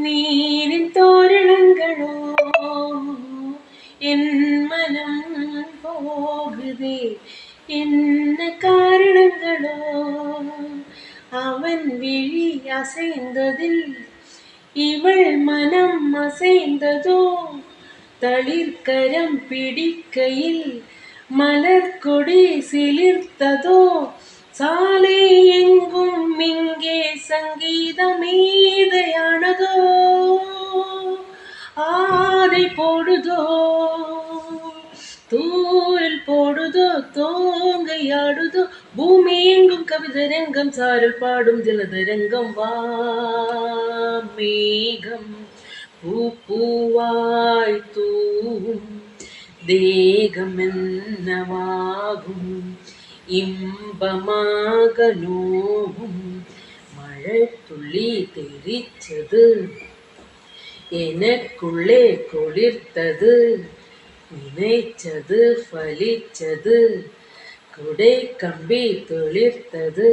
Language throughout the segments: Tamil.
நீரின் தோரணங்களோ என் மனம் போகுதே, என்ன காரணங்களோ அவன் விழி அசைந்ததில் இவள் மனம் அசைந்ததோ, தளிர்கரம் பிடிக்கையில் மலர் கொடி சிலிர்த்ததோ, சாலை எங்கும் இங்கே சங்கீத மீதையானதோ, ஆதை போடுதோ தூரில் போடுதோ தோங்கையாடுதோ, பூமி எங்கும் கவிதரங்கம் சாரல் பாடும் ஜலதரங்கம், வா மேகம் பூவாய் தூவும் தேகம் என்னவாகும், இன்பமாக நோவும் மழை துளி தெரிச்சது எனக்குள்ளே குளிர்த்தது, நினைச்சது பலிச்சது குடை கம்பி துளிர்த்தது,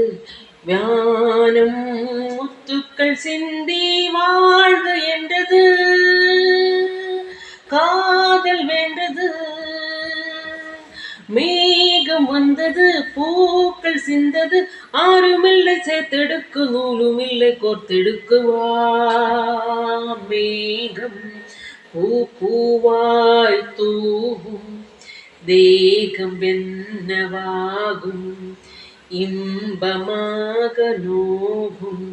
வானம் முத்துக்கள் சிந்தி வாழ்க என்றது, காதல் வேண்டது மேகம் வந்தது பூக்கள் சிந்தது, ஆறுமில்லை சேர்த்தெடுக்கு நூலுமில்லை கோர்த்தெடுக்குவா மேகம் பூவாய் தூவும் தேகம் என்னவாகும், இன்பமாக நோகும்